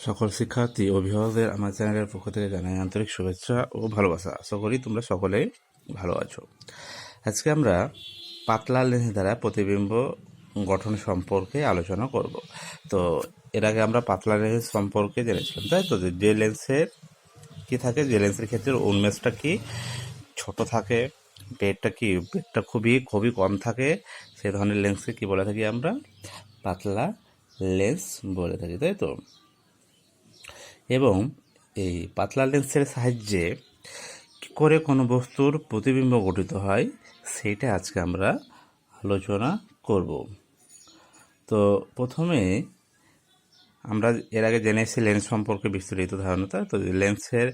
সকল শিক্ষার্থী অভিভাবকদের আমার চ্যানেলের পক্ষ থেকে জানাই আন্তরিক শুভেচ্ছা ও ভালোবাসা। আশা করি তোমরা সকলেই ভালো আছো। আজকে আমরা পাতলা লেন্স দ্বারা প্রতিবিম্ব গঠন সম্পর্কে আলোচনা করব। তো এর আগে আমরা পাতলা লেন্স সম্পর্কে জেনেছিলাম, তাই তো? যে লেন্সের কি থাকে, যে লেন্সের ক্ষেত্রে উন্মেষটা কি ছোট থাকে, বেডটা খুবই খুবই কম থাকে, সেই ধরনের লেন্সকে কি বলে থাকি আমরা? পাতলা লেন্স বলে থাকি, তাই তো? এবং এই পাতলা লেন্সের সাহায্যে কী করে কোনো বস্তুর প্রতিবিম্ব গঠিত হয় সেইটা আজকে আমরা আলোচনা করব। তো প্রথমে আমরা এর আগে জেনেছি লেন্স সম্পর্কে বিস্তারিত ধারণা, তো লেন্সের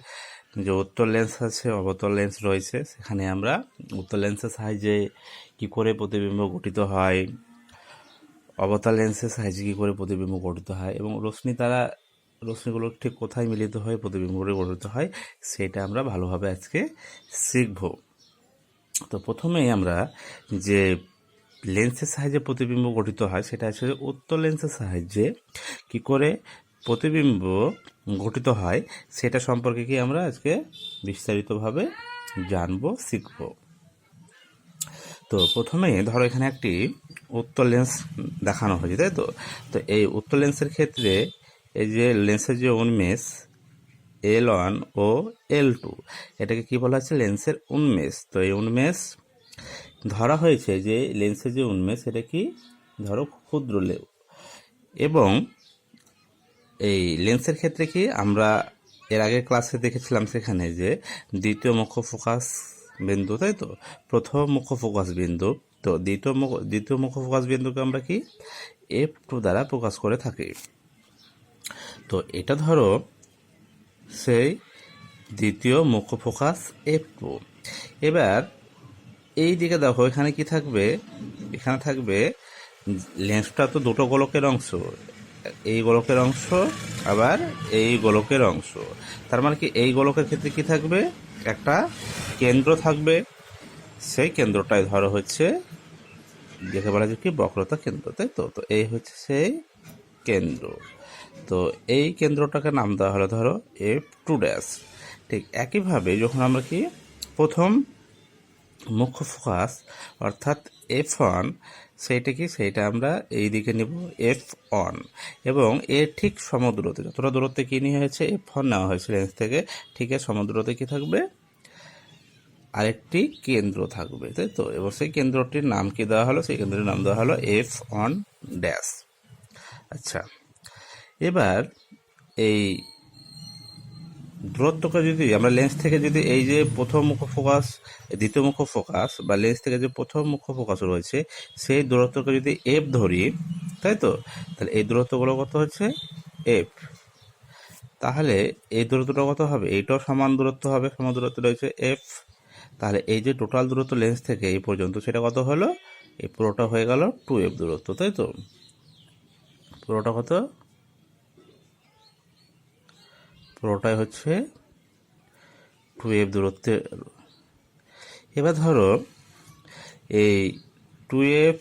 যে উত্তল লেন্স আছে, অবতল লেন্স রয়েছে। সেখানে আমরা উত্তল লেন্সের সাহায্যে কী করে প্রতিবিম্ব গঠিত হয়, অবতল লেন্সের সাহায্যে কী করে প্রতিবিম্ব গঠিত হয়, এবং রশ্মিগুলো ঠিক কোথায় মিলিত হয় প্রতিবিম্বগুলো গঠিত হয়, সেটা আমরা ভালোভাবে আজকে শিখব। তো প্রথমেই আমরা যে লেন্সের সাহায্যে প্রতিবিম্ব গঠিত হয় সেটা হচ্ছে উত্তল লেন্সের সাহায্যে কি করে প্রতিবিম্ব গঠিত হয় সেটা সম্পর্কে কি আমরা আজকে বিস্তারিতভাবে জানবো, শিখব। তো প্রথমে ধরো এখানে একটি উত্তল লেন্স দেখানো হয়েছে, তাই তো? তো এই উত্তল লেন্সের ক্ষেত্রে এই যে লেন্সের যে উন্মেষ L1 ও L2, এটাকে কি বলা হচ্ছে? লেন্সের উন্মেষ। তো এই উন্মেষ ধরা হয়েছে যে লেন্সের যে উন্মেষ এটা কি, ধরো ক্ষুদ্র এবং এই লেন্সের ক্ষেত্রে কি আমরা এর আগে ক্লাসে দেখেছিলাম সেখানে যে দ্বিতীয় মুখ্য ফোকাস বিন্দু, তাই তো? প্রথম মুখ্য ফোকাস বিন্দু, তো দ্বিতীয় মুখ্য ফোকাস বিন্দুকে আমরা কি F2 দ্বারা প্রকাশ করে থাকি। তো এটা ধরো সেই দ্বিতীয় মুখ্য ফোকাস F2। এবার এই দিকে দেখো এখানে কি থাকবে, এখানে থাকবে লেন্সটা তো দুটো গোলকের অংশ, এই গোলকের অংশ আবার এই গোলকের অংশ। তার মানে কি এই গোলকের ক্ষেত্রে কি থাকবে? একটা কেন্দ্র থাকবে। সেই কেন্দ্রটাই ধরো হচ্ছে যাকে বলা যায় কি বক্রতা কেন্দ্র, তাই তো? তো এই হচ্ছে সেই কেন্দ্র। তো এই কেন্দ্রটাকে নাম দেওয়া হলো ধরো F2 ড্যাশ। ঠিক একইভাবে যখন আমরা কি প্রথম মুখ্য ফোকাস অর্থাৎ F1, সেইটা আমরা এই দিকে নিব F1, এবং এর ঠিক সমদূরত্বে যতটা দূরত্বে কি নিয়ে হয়েছে F1 নেওয়া হয়েছে লেন্স থেকে, ঠিক এর সমদূরত্বে কি থাকবে? আরেকটি কেন্দ্র থাকবে, তাই তো? এবং সেই কেন্দ্রটির নাম কি দেওয়া হলো? সেই কেন্দ্রটির নাম দেওয়া হলো F1 ড্যাশ। আচ্ছা, এবার এই দূরত্বকে যদি আমরা লেন্স থেকে যদি এই যে প্রথম মুখ্য ফোকাস, দ্বিতীয় মুখ্য ফোকাস বা লেন্স থেকে যে প্রথম মুখ্য ফোকাস রয়েছে সেই দূরত্বকে যদি F ধরি, তাই তো? তাহলে এই দূরত্বগুলো কত হচ্ছে? F। তাহলে এই দূরত্বটা কত হবে? এইটাও সমান দূরত্ব হবে, সমান দূরত্ব রয়েছে F। তাহলে এই যে টোটাল দূরত্ব লেন্স থেকে এই পর্যন্ত সেটা কত হলো? এই পুরোটা হয়ে গেল 2F দূরত্ব, তাই তো? পুরোটা কত? পুরোটাই হচ্ছে 2F দূরত্বে। এবার ধরো এই 2F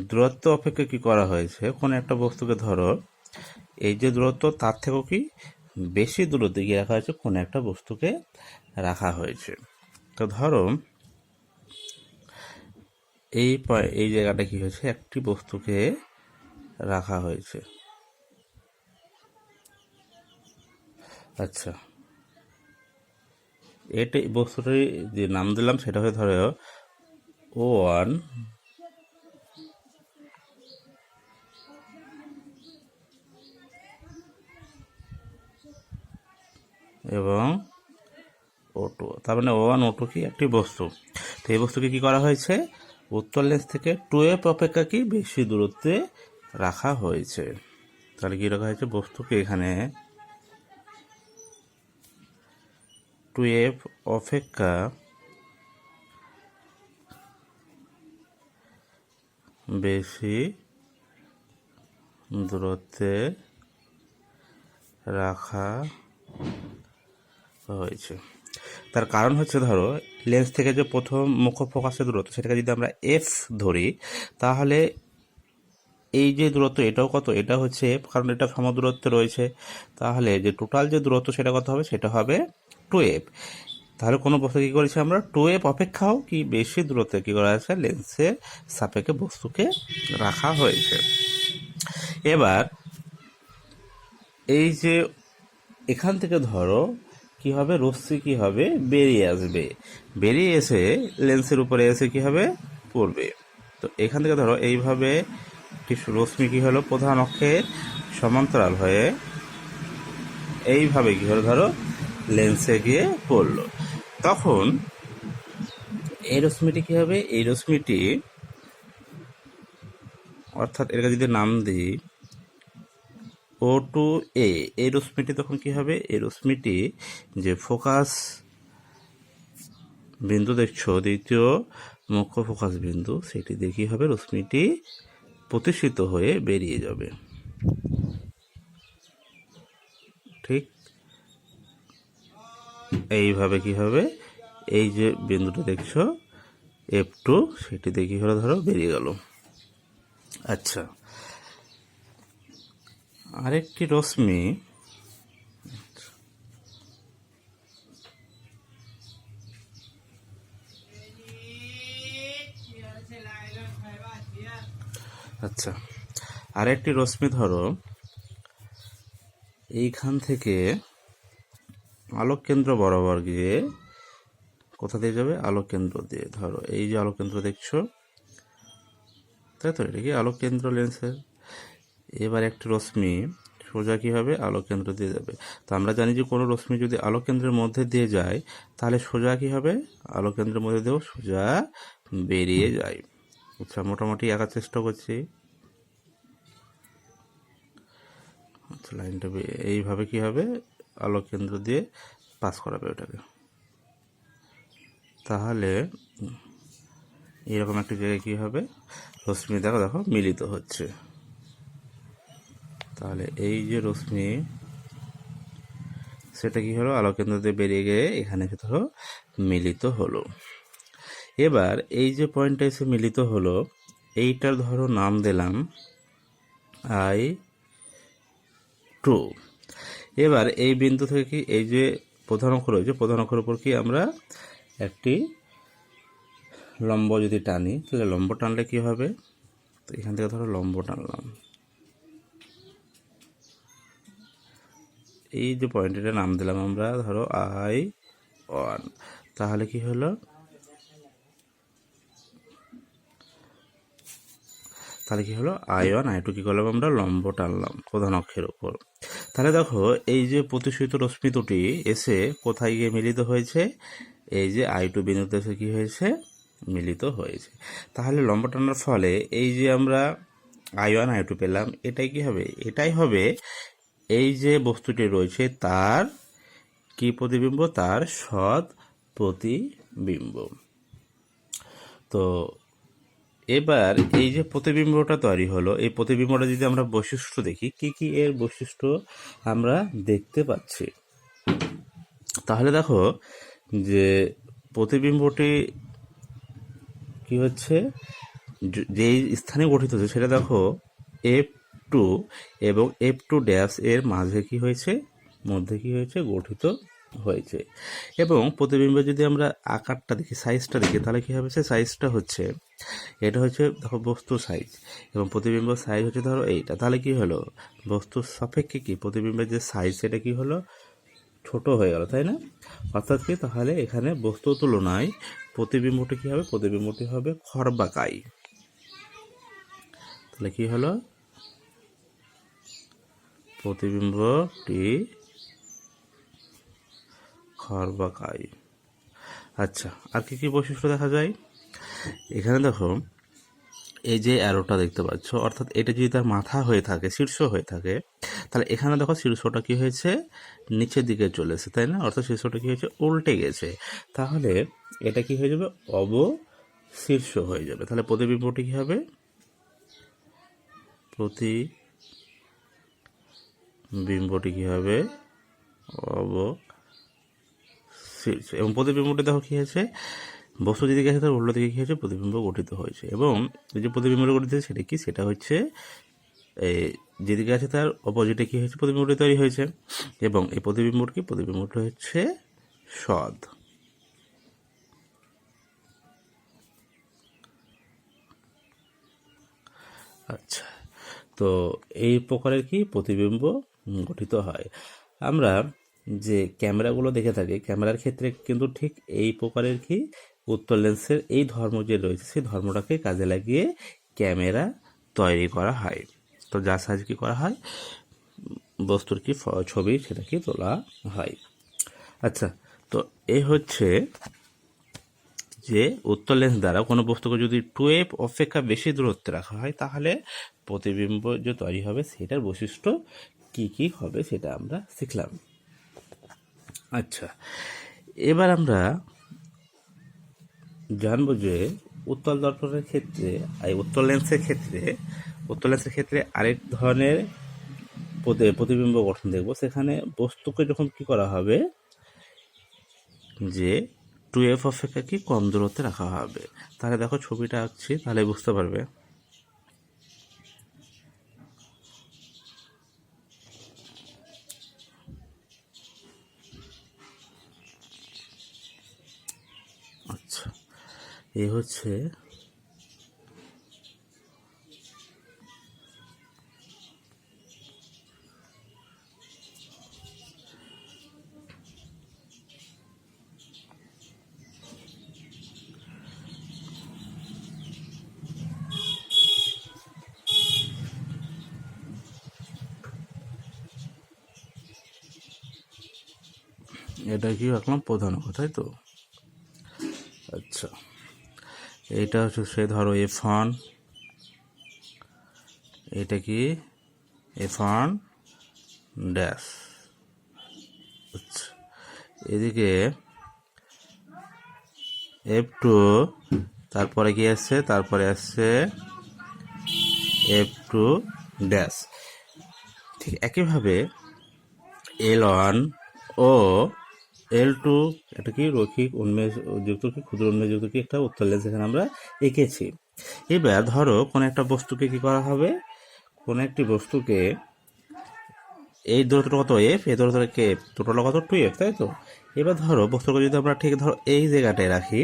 দূরত্ব অপেক্ষা কি করা হয়েছে, কোনো একটা বস্তুকে ধরো এই যে দূরত্ব তার থেকেও কি বেশি দূরত্বে গিয়ে রাখা হয়েছে, কোনো একটা বস্তুকে রাখা হয়েছে। তো ধরো এই জায়গাটা কি হয়েছে, একটি বস্তুকে রাখা হয়েছে। আচ্ছা, এটাই বস্তুটাই যে নাম দিলাম সেটা হয়ে ধরো O1 এবং O2। তার মানে O1 O2 কি একটি বস্তু। তো এই বস্তুকে কি করা হয়েছে? উত্তল লেন্স থেকে 2F অপেক্ষা কি বেশি দূরত্বে রাখা হয়েছে। তাহলে কি রাখা হয়েছে? বস্তুকে এখানে 2F অপেক্ষা বেশি দূরত্বে রাখা হয়েছে। তার কারণ হচ্ছে ধরো লেন্স থেকে যে প্রথম মুখ্য ফোকাসের দূরত্ব সেটাকে যদি আমরা F ধরি, তাহলে এই যে দূরত্ব এটাও কত, এটা হচ্ছে কারণ এটা সমদূরত্বে রয়েছে, তাহলে যে টোটাল যে দূরত্ব সেটা কত হবে, সেটা হবে 2f। তাহলে কোনো বস্তু কী করেছি আমরা, 2f অপেক্ষাও কি বেশি দূরত্বে কী করা হয়েছে, লেন্সের সাপেক্ষে বস্তুকে রাখা হয়েছে। এবার এই যে এখান থেকে ধরো কি হবে, রশ্মি কি হবে, বেরিয়ে আসবে, বেরিয়ে এসে লেন্সের উপরে এসে কি হবে, পড়বে। তো এখান থেকে ধরো এইভাবে কিছু রশ্মি কি হলো, প্রধান অক্ষের সমান্তরাল হয়ে এইভাবে কি হলো, ধরো লেন্সে গিয়ে পড়লো। তখন এই রশ্মিটি কি হবে, এই রশ্মিটি অর্থাৎ এটাকে যদি নাম দিই O2A, এই রশ্মিটি তখন কি হবে, এই রশ্মিটি যে ফোকাস বিন্দু দেখছো, দ্বিতীয় মুখ্য ফোকাস বিন্দু, সেটি দেখি হবে রশ্মিটি প্রতিষ্ঠিত হয়ে বেরিয়ে যাবে। ঠিক এইভাবে কি হবে, এই যে বিন্দুটা দেখছো F2, সেটি দেখি হলো ধরো বেরিয়ে গেল। আচ্ছা, আরেকটি রশ্মি আরেকটি রশ্মি ধরো এইখান থেকে আলোক কেন্দ্র বরাবর গিয়ে কোথা দিয়ে যাবে, আলোক কেন্দ্র দিয়ে, ধরো এই যে আলোক কেন্দ্র দেখছো, তাই তো, এটা কি আলোক কেন্দ্র লেন্সের। এবার একটি রশ্মি সোজা কী হবে, আলোক কেন্দ্র দিয়ে যাবে। তো আমরা জানি যে কোনো রশ্মি যদি আলোক কেন্দ্রের মধ্যে দিয়ে যায় তাহলে সোজা কী হবে, আলোক কেন্দ্রের মধ্যে দিয়েও সোজা বেরিয়ে যায়। আচ্ছা, মোটামুটি আঁকার চেষ্টা করছি। আচ্ছা, লাইনটা এইভাবে কি হবে, আলোক কেন্দ্র দিয়ে পাস করাবে ওটাকে। তাহলে এরকম একটা জায়গায় কী হবে, রশ্মি দেখো মিলিত হচ্ছে। তাহলে এই যে রশ্মি, সেটা কি হলো, আলোক কেন্দ্র দিয়ে বেরিয়ে গিয়ে এখানে ধরো মিলিত হলো। এবার এই যে পয়েন্টটা এসে মিলিত হলো, এইটার ধরো নাম দিলাম I2। এবার এই বিন্দু থেকে কি এই যে প্রধান অক্ষ রয়েছে, প্রধান অক্ষের উপর কি আমরা একটি লম্ব যদি টানি, তাহলে লম্ব টানলে কি হবে, তো এখান থেকে ধরো লম্ব টানলাম, এই যে পয়েন্টটার নাম দিলাম আমরা ধরো I1। তাহলে কি হলো, I1 I2 কি করলাম আমরা, লম্ব টানলাম প্রধান অক্ষের উপর। তাহলে দেখো এই যে প্রতিসূত রশ্মি দুটি এসে কোথায় গিয়ে মিলিত হয়েছে, এই যে I2 বিন্দুতে এসে কি হয়েছে, মিলিত হয়েছে। তাহলে লম্ব টানার ফলে এই যে আমরা I1 I2 পেলাম, এটাই কি হবে, এটাই হবে এই যে বস্তুটি রয়েছে তার কি প্রতিবিম্ব, তার সৎ প্রতিবিম্ব। তো এবার এই যে প্রতিবিম্বটা তৈরি হলো, এই প্রতিবিম্বটা যদি আমরা বৈশিষ্ট্য দেখি, কি কি এর বৈশিষ্ট্য আমরা দেখতে পাচ্ছি, তাহলে দেখো যে প্রতিবিম্বটি কি হচ্ছে, যেই স্থানে গঠিত হচ্ছে সেটা দেখো F2 এবং F2 ড্যাশ এর মাঝে কি হয়েছে, মধ্যে কি হয়েছে, গঠিত হয়েছে। এবং প্রতিবিম্বে যদি আমরা আকারটা দেখি, সাইজটা দেখি, তাহলে কি হবে, সে সাইজটা হচ্ছে, এটা হচ্ছে দেখো বস্তুর সাইজ এবং প্রতিবিম্ব সাইজ হচ্ছে ধরো এইটা। তাহলে কি হলো, বস্তুর সাপেক্ষে কি প্রতিবিম্বের যে সাইজ সেটা কি হলো, ছোট হয়ে গেল, তাই না। অর্থাৎ কি, তাহলে এখানে বস্তুর তুলনায় প্রতিবিম্বটি কি হবে, প্রতিবিম্বটি হবে খর্বাকাই। তাহলে কি হলো, প্রতিবিম্বটি খর্বাকাই। আচ্ছা, আর কি কি বৈশিষ্ট্য দেখা যায়, এখানে দেখো এই যে অ্যারোটা দেখতে পাচ্ছ, অর্থাৎ এটা যদি তার মাথা হয়ে থাকে, শীর্ষ হয়ে থাকে, তাহলে এখানে দেখো শীর্ষটা কি হয়েছে, নিচের দিকে চলেছে, তাই না, অর্থাৎ শীর্ষটা কি হয়েছে, উল্টে গেছে। তাহলে এটা কি হয়ে যাবে, অবশীর্ষ হয়ে যাবে। তাহলে প্রতিবিম্বটি কি হবে, প্রতিবিম্বটি কি হবে, অবশীর্ষ। এবং প্রতিবিম্বটি দেখো কি হয়েছে, বস্তু যেদিকে আছে তার উল্টো দিকে কি হয়েছে, প্রতিবিম্ব গঠিত হয়েছে। এবং এই যে প্রতিবিম্ব গঠিত হয়েছে সেটা কি, সেটা হচ্ছে এই যেদিকে আছে তার অপোজিটে কী হয়েছে, প্রতিবিম্বটি তৈরি হয়েছে, এবং এই প্রতিবিম্বটি হচ্ছে সৎ। আচ্ছা, তো এই প্রকারের কি প্রতিবিম্ব গঠিত হয়। আমরা যে ক্যামেরাগুলো দেখে থাকি, ক্যামেরার ক্ষেত্রে কিন্তু ঠিক এই প্রকারের কি উত্তল লেন্সের এই ধর্ম যে রয়েছে সেই ধর্মটাকে কাজে লাগিয়ে ক্যামেরা তৈরি করা হয়। তো যার সাহায্যে কী করা হয়, বস্তুর কি ছবি সেটা কি তোলা হয়। আচ্ছা, তো এই হচ্ছে যে উত্তল লেন্স দ্বারা কোনো বস্তুকে যদি 2f অপেক্ষা বেশি দূরত্বে রাখা হয় তাহলে প্রতিবিম্ব যে তৈরি হবে সেটার বৈশিষ্ট্য কি কি হবে সেটা আমরা শিখলাম। আচ্ছা, এবার আমরা জানবো যে উত্তল দর্পণের ক্ষেত্রে, এই উত্তল লেন্সের ক্ষেত্রে আরেক ধরনের প্রতিবিম্ব গঠন দেখব। সেখানে বস্তুকে যখন কি করা হবে, যে 2f অপেক্ষা কি কম দূরত্বে রাখা হবে। তাহলে দেখো ছবিটা আঁকছি, তাহলে বুঝতে পারবে। আচ্ছা, এই হচ্ছে এটা কি আঁকলাম প্রধান অক্ষ, তাই তো। আচ্ছা, এইটা হচ্ছে সে ধরো F1, এটা কি F1 ড্যাশ। আচ্ছা, এদিকে F2, তারপরে কি আসছে, তারপরে আসছে F2 ড্যাশ। ঠিক একইভাবে L1 ও L2 এটা কি রৈখিক উন্মেষযুক্ত কি ক্ষুদ্র উন্মেষযুক্ত কি একটা উত্তল লেন্স এখানে আমরা এঁকেছি। এবার ধরো কোনো একটা বস্তুকে কি করা হবে, কোনো একটি বস্তুকে এই দূরত্বটা কত f, এই দূরত্বটা কে, টোটাল কত 2f, তাই তো। এবার ধরো বস্তুকে যদি আমরা ঠিক ধরো এই জায়গাটায় রাখি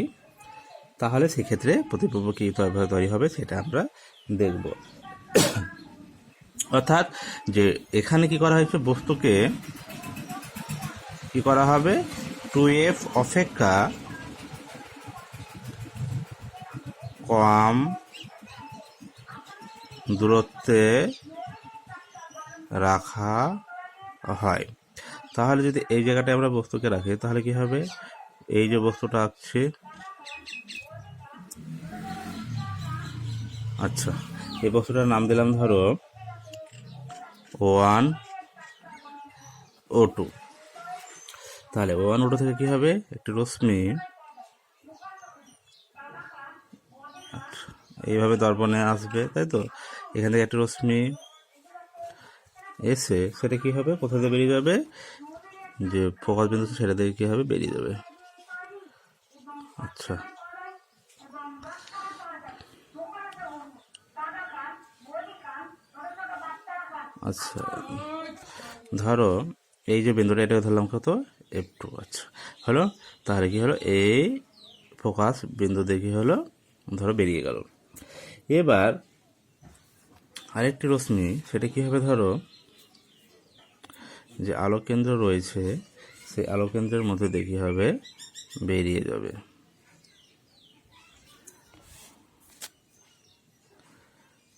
তাহলে সেক্ষেত্রে প্রতিবিম্ব কী তৈরি হবে সেটা আমরা দেখব। অর্থাৎ যে এখানে কি করা হয়েছে, বস্তুকে কি করা হবে, 2f অপেক্ষা কম দূরত্বে রাখা হয়। তাহলে যদি এই জায়গাটায় আমরা বস্তুকে রাখি তাহলে কি হবে, এই যে বস্তুটা আঁকছি, আচ্ছা এই বস্তুটার নাম দিলাম ধরো 1 O2। তাহলে 1 O2 থেকে কি হবে, একটি রশ্মি এইভাবে দর্পণে আসবে, তাই তো। এখান থেকে একটি রশ্মি এসে সেটা কি হবে, কোথা থেকে বেরিয়ে যাবে, যে ফোকাস বিন্দু সেটা থেকে কি হবে, বেরিয়ে যাবে। আচ্ছা, আচ্ছা ধরো এই যে বিন্দুটা, এটাকে ধরলাম কত, F2। আচ্ছা হলো, তাহলে কি হলো, এই ফোকাস বিন্দু দেখি হলো ধরো বেরিয়ে গেল। এবার আরেকটি রশ্মি, সেটা কি হবে, ধরো যে আলোককেন্দ্র রয়েছে সেই আলোককেন্দ্রের মধ্যে দেখি হবে বেরিয়ে যাবে।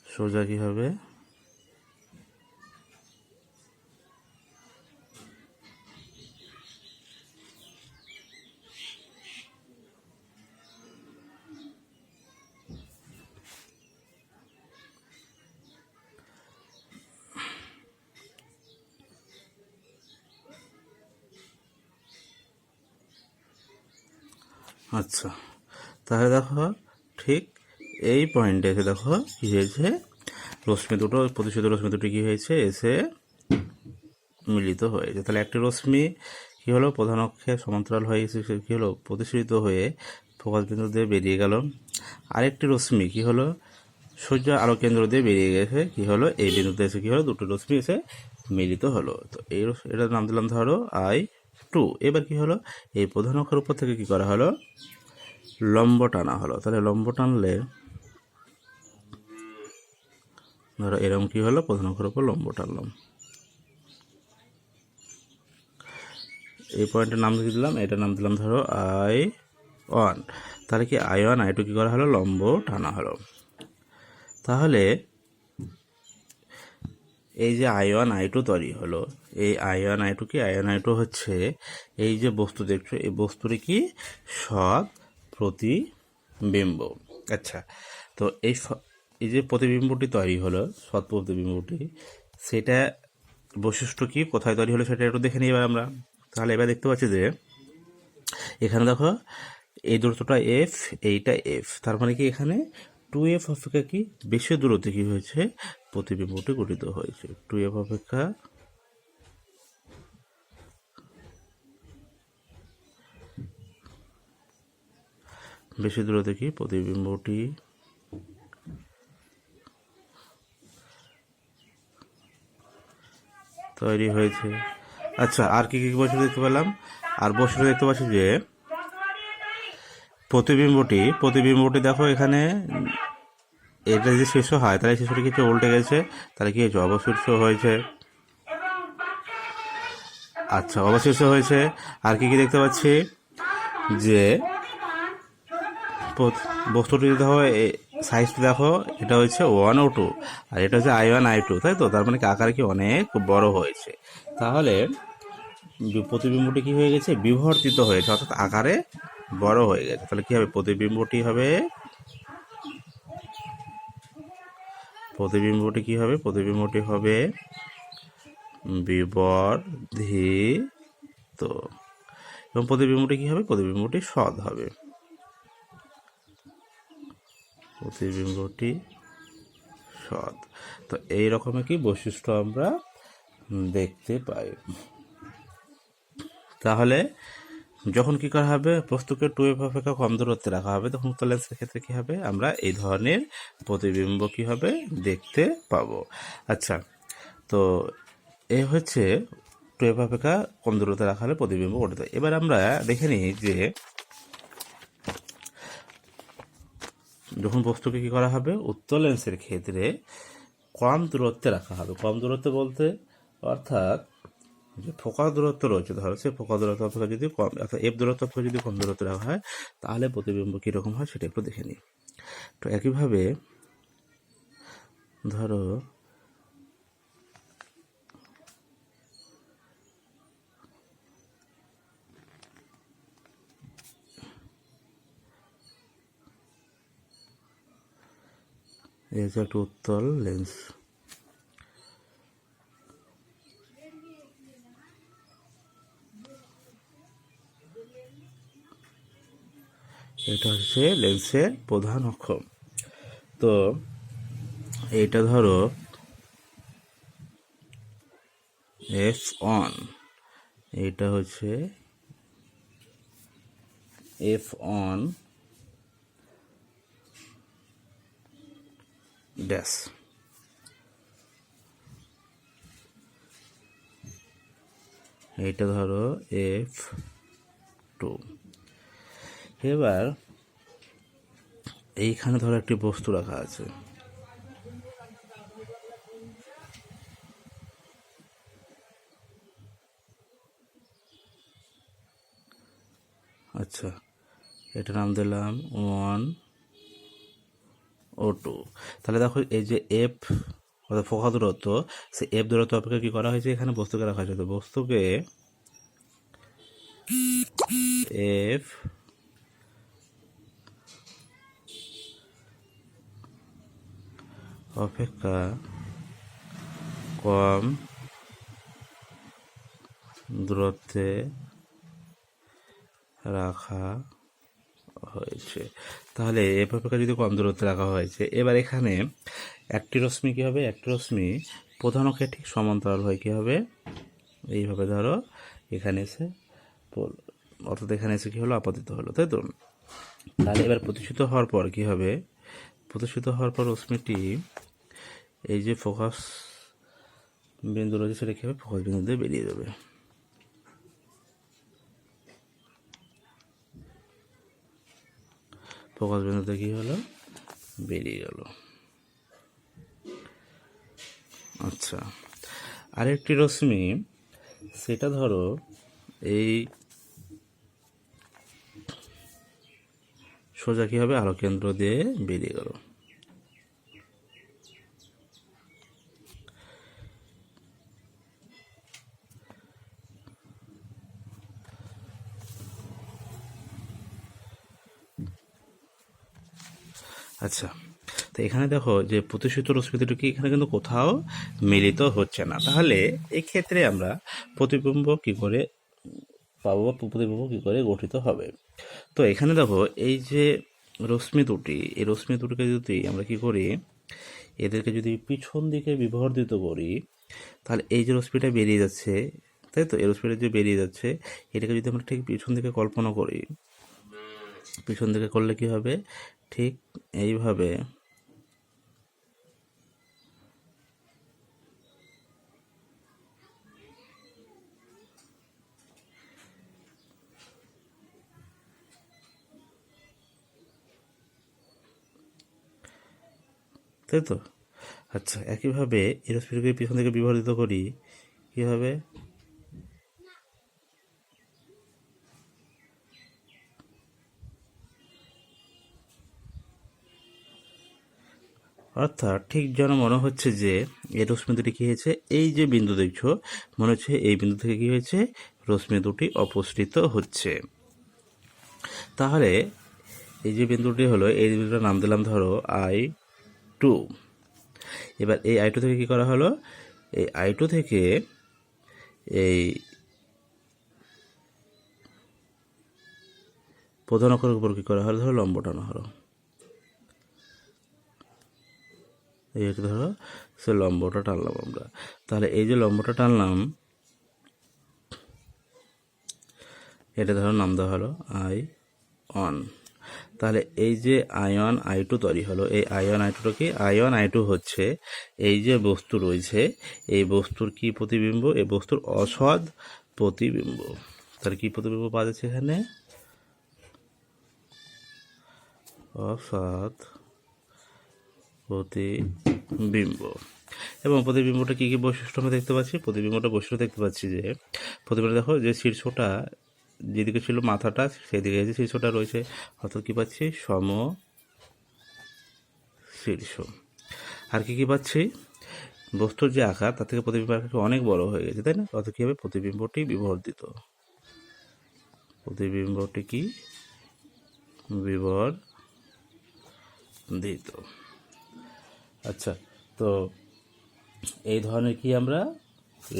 সোজা কি হবে, আচ্ছা তাহলে দেখো ঠিক এই পয়েন্টে এসে দেখো কি হয়েছে, রশ্মি দুটো, প্রতিসরিত রশ্মি দুটো কি হয়েছে, এসে মিলিত হয়েছে। তাহলে একটি রশ্মি কি হলো, প্রধান অক্ষে সমান্তরাল হয়ে গেছে, সে কি হলো, প্রতিসরিত হয়ে ফোকাস বিন্দু দিয়ে বেরিয়ে গেল। আরেকটি রশ্মি কি হলো, সূর্য আলো কেন্দ্র দিয়ে বেরিয়ে গেছে, কি হলো এই বিন্দুতে এসে কি হলো, দুটো রশ্মি এসে মিলিত হলো। তো এই এটার নাম দিলাম ধরো I2। এবার কি হলো, এই প্রধান অক্ষের উপর থেকে কি করা হলো, লম্ব টানা হলো। তাহলে লম্ব টানলে ধরো এরকম কি হলো, প্রধান অক্ষের উপর লম্ব টানলাম, এই পয়েন্টের নাম কি দিলাম, এটার নাম দিলাম ধরো I1। তাহলে কি I1 I2 কি করা হলো, লম্ব টানা হলো। তাহলে এই যে I1 I2 তৈরি হলো, এই I1 I2 কি, I1 I2 হচ্ছে এই যে বস্তু দেখছো, এই বস্তুর কি সৎ প্রতিবিম্ব। আচ্ছা, তো এই যে প্রতিবিম্বটি তৈরি হলো, সৎ প্রতিবিম্বটি, সেটা বৈশিষ্ট্য কি, কোথায় তৈরি হলো সেটা একটু দেখে নিই এবার আমরা। তাহলে এবার দেখতে পাচ্ছি যে এখানে দেখো এই দূরত্বটা F, এইটা F, তার মানে কি এখানে 2F অপেক্ষা কি বেশি দূরত্বে কি হয়েছে, প্রতিবিম্বটি গঠিত হয়েছে। 2F অপেক্ষা বেশি দূরত্বে কি প্রতিবিম্বটি তৈরি হয়েছে। আচ্ছা, আর কি কি বৈশিষ্ট্য দেখতে পেলাম, আর বৈশিষ্ট্য দেখতে পাচ্ছি যে প্রতিবিম্বটি দেখো এখানে এটা যদি শীর্ষ হয়, তাহলে শীর্ষটি কিছু উল্টে গেছে, তাহলে কি হয়েছে, অবশীর্ষ হয়েছে। আচ্ছা, অবশীর্ষ হয়েছে। আর কি কি দেখতে পাচ্ছি, যে বস্তুটি দেখো সাইজটি দেখো, এটা হচ্ছে 1O2 আর এটা হচ্ছে I1 I2, তাই তো, তার মানে কি আকারে কি অনেক বড় হয়েছে। তাহলে প্রতিবিম্বটি কি হয়ে গেছে, বিবর্তিত হয়েছে, অর্থাৎ আকারে বড় হয়ে গেছে। তাহলে কি হবে, প্রতিবিম্বটি কি হবে, প্রতিবিম্বটি হবে বিবর্ধিত, এবং প্রতিবিম্বটি কি হবে, প্রতিবিম্বটি সৎ হবে, প্রতিবিম্বটি সৎ। তো এই রকমের কি বৈশিষ্ট্য আমরা দেখতে পাই। তাহলে যখন কি করা হবে, বস্তুকে 2F অপেক্ষা কম দূরত্বে রাখা হবে, তখন উত্তল লেন্সের ক্ষেত্রে কি হবে, আমরা এই ধরনের প্রতিবিম্ব কি হবে, দেখতে পাবো। আচ্ছা, তো এ হচ্ছে 2F অপেক্ষা কম দূরত্বে রাখা হলে প্রতিবিম্ব গঠিত। এবার আমরা দেখে নিই যে যখন বস্তুকে কি করা হবে, উত্তল লেন্সের ক্ষেত্রে কম দূরত্বে রাখা হবে। কম দূরত্বে বলতে অর্থাৎ যে ফোকাস দূরত্ব রয়েছে, ধরো সে ফোকাস দূরত্ব অপেক্ষা যদি কম, অর্থাৎ F দূরত্ব অপেক্ষা যদি কম দূরত্বে রাখা হয়, তাহলে প্রতিবিম্ব কীরকম হয় সেটা একটু দেখে নিই। তো একইভাবে ধরো এই হচ্ছে একটা উত্তল লেন্স, এটা হচ্ছে লেন্সের প্রধান অক্ষ। তো এইটা ধরো F1, এইটা হচ্ছে F1 ড্যাশ, এইটা ধরো F2। এবার এইখানে ধরো একটি বস্তু রাখা আছে, আচ্ছা, এটা নাম দিলাম 1O2। তাহলে দেখো এই যে F অর্থাৎ ফোকাস দূরত্ব, সে F দূরত্ব অপেক্ষা কি করা হয়েছে, এখানে বস্তুকে রাখা হয়েছে। তো বস্তুকে F অপেক্ষা কম দূরত্বে রাখা হয়েছে। তাহলে F অপেক্ষা যদি কম দূরত্বে রাখা হয়েছে, এবার এখানে একটি রশ্মি কী হবে, একটি রশ্মি প্রধান অক্ষে ঠিক সমান্তরাল হয় কী হবে, এইভাবে ধরো এখানে এসে, অর্থাৎ এখানে এসে কী হলো, আপতিত হলো, তাই তো। তাহলে এবার প্রতিষ্ঠিত হওয়ার পর কী হবে, প্রতিষ্ঠিত হওয়ার পর রশ্মিটি এই যে ফোকাস বিন্দু রয়েছে সেটা কী হবে, ফোকাস বিন্দু দিয়ে বেরিয়ে যাবে। ফোকাস বিন্দুতে কী হলো, বেরিয়ে গেল। আচ্ছা, আরেকটি রশ্মি, সেটা ধরো এই সোজা কী হবে, আলো কেন্দ্র দিয়ে বেরিয়ে গেল। আচ্ছা, তো এখানে দেখো যে প্রতিষ্ঠিত রশ্মি দুটি এখানে কিন্তু কোথাও মিলিত হচ্ছে না। তাহলে এই ক্ষেত্রে আমরা প্রতিবিম্ব কি করে পাবো, প্রতিবিম্ব কি করে গঠিত হবে? তো এখানে দেখো এই যে রশ্মি দুটি, এই রশ্মি দুটিকে যদি আমরা কি করি, এদেরকে যদি পিছন দিকে বিবর্ধিত করি, তাহলে এই যে রশ্মিটা বেরিয়ে যাচ্ছে, তাই তো, এই রশ্মিটা যে বেরিয়ে যাচ্ছে, এটাকে যদি আমরা ঠিক পিছন দিকে কল্পনা করি, পিছন দিকে করলে কি হবে, ঠিক এইভাবে তাই তো। আচ্ছা, একইভাবে এই রশ্মিটাকে পিছন থেকে বিবর্ধিত করি, কি হবে, অর্থাৎ ঠিক যেন মনে হচ্ছে যে এই রশ্মি দুটি কী হয়েছে, এই যে বিন্দু দেখছো, মনে হচ্ছে এই বিন্দু থেকে কী হয়েছে, রশ্মি দুটি অপসৃত হচ্ছে। তাহলে এই যে বিন্দুটি হলো, এই বিন্দুটার নাম দিলাম ধরো I2। এবার এই I2 থেকে কি করা হলো, এই I2 থেকে এই প্রধান অক্ষরের উপর কী করা হলো, ধরো লম্ব টানা হলো। এই ধরো সে লম্বটা টানলাম আমরা। তাহলে এই যে লম্বটা টানলাম, এটা ধরো নাম দেওয়া হলো I1। তাহলে এই যে I1 I2 তৈরি হলো, এই I1 I2টা কি, I1 I2 হচ্ছে এই যে বস্তু রয়েছে, এই বস্তুর কি প্রতিবিম্ব, এই বস্তুর অসৎ প্রতিবিম্ব। তাহলে কি প্রতিবিম্ব পাওয়া যাচ্ছে এখানে, অসৎ প্রতিবিম্ব। এবং প্রতিবিম্বটা কী কী বৈশিষ্ট্য আমরা দেখতে পাচ্ছি, প্রতিবিম্বটা বৈশিষ্ট্য দেখতে পাচ্ছি যে প্রতিবিম্ব দেখো যে শীর্ষটা যেদিকে ছিল মাথাটা, সেদিকে যে শীর্ষটা রয়েছে, অর্থাৎ কী পাচ্ছি, সম শীর্ষ। আর কি পাচ্ছি, বস্তুর যে আকার তার থেকে প্রতিবিম্ব আকার অনেক বড় হয়ে গেছে, তাই না? অর্থাৎ কী হবে, প্রতিবিম্বটি বিবর্ধিত, প্রতিবিম্বটি কি বিবর্ধিত। আচ্ছা, তো এই ধরনের কি আমরা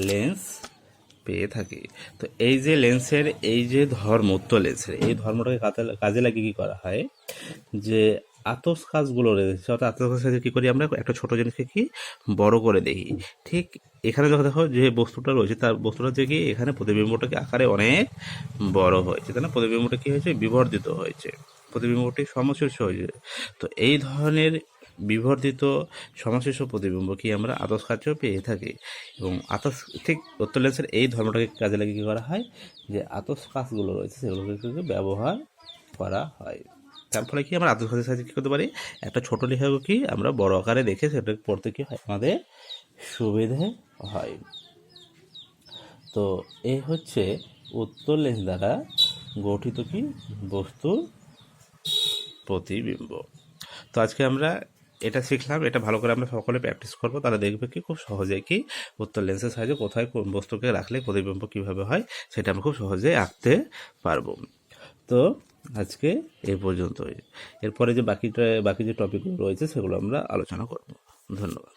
লেন্স পেয়ে থাকি। তো এই যে লেন্সের এই যে ধর্ম, উত্তল লেন্সের এই ধর্মটাকে কাজে লাগিয়ে কী করা হয়, যে আতস কাজগুলো রয়েছে, অর্থাৎ আতস কাজ কী করি আমরা, একটা ছোটো জিনিসকে কি বড় করে দেখি। ঠিক এখানে যখন দেখো যে বস্তুটা রয়েছে, তার বস্তুটা যে কি এখানে প্রতিবিম্বটাকে আকারে অনেক বড় হয়েছে, তাই না? প্রতিবিম্বটা কী হয়েছে, বিবর্ধিত হয়েছে, প্রতিবিম্বটি সমশীর্ষ হয়েছে। তো এই ধরনের বিবর্ধিত সমশীর্ষ প্রতিবিম্ব কি আমরা আতস কার্য পেয়ে থাকি। এবং আতস, ঠিক উত্তল লেন্সের এই ধর্মটাকে কাজে লাগিয়ে কী করা হয়, যে আতস কাজগুলো রয়েছে সেগুলোকে ব্যবহার করা হয়। তার ফলে কি আমরা আতস কাজের সাহায্যে কী করতে পারি, একটা ছোটো লেখাকে কি আমরা বড় আকারে দেখে সেটা পড়তে কী হয়, আমাদের সুবিধে হয়। তো এই হচ্ছে উত্তল লেন্স দ্বারা গঠিত কি বস্তুর প্রতিবিম্ব। তো আজকে আমরা এটা শিখলাম, এটা ভালো করে আমরা সকলে প্র্যাকটিস করবো, তাহলে দেখবে কি খুব সহজেই কি উত্তল লেন্সের সাহায্যে কোথায় কোন বস্তুকে রাখলে প্রতিবিম্ব কীভাবে হয় সেটা আমরা খুব সহজেই আঁকতে পারবো। তো আজকে এই পর্যন্তই। এরপরে যে বাকি যে টপিকগুলো রয়েছে সেগুলো আমরা আলোচনা করব। ধন্যবাদ।